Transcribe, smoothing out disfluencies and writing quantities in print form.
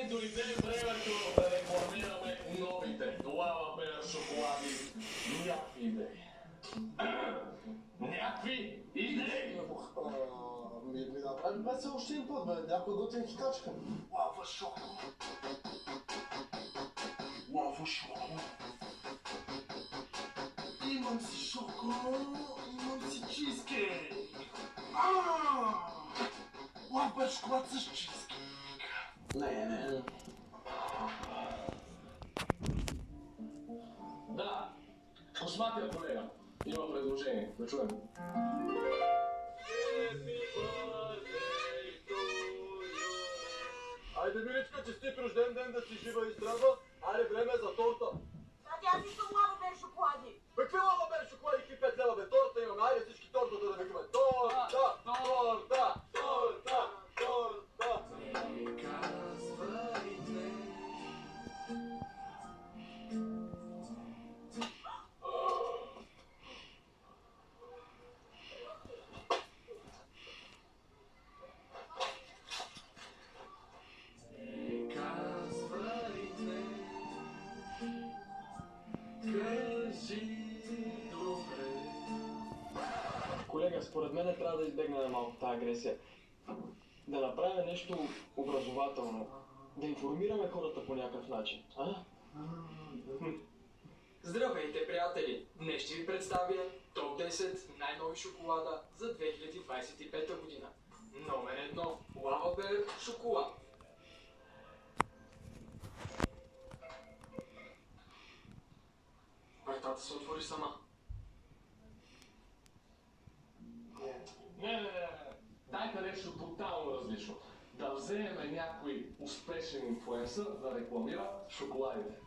дойде времето да рекламираме новите Лава Бер шоколади. Някакви идеи. Някакви идеи! Ми направим без още един път, бе. Някой готин хитачка. Лава шоко. Лава шоко. Имам си шоко, имам си чизкейк. Лава Бер шоколад с чизкейк. Не. Да, косматия колега. Има предложение, да чуем. Айде, миличка, честит рожден ден, да си жива и здрава. Айде, време е за торта. Тади, аз искам Лава Бер шоколади. Бе, какви Лава Бер шоколади, какви 5 лева, бе? Торта имаме. Айде, всички торта да викаме. Торта! Торта! Торта! Торта! Колега, според мен трябва да избегнем малко тази агресия. Да направим нещо образователно. Да информираме хората по някакъв начин. Здравейте, приятели! Днес ще ви представя топ 10 най-нови шоколада за 2025 година. Номер 1. Лава Бер шоколад. Вратата се отвори сама. Не. Дайте нещо тотално различно. Да вземем някой успешен инфлуенсър да рекламира шоколадите.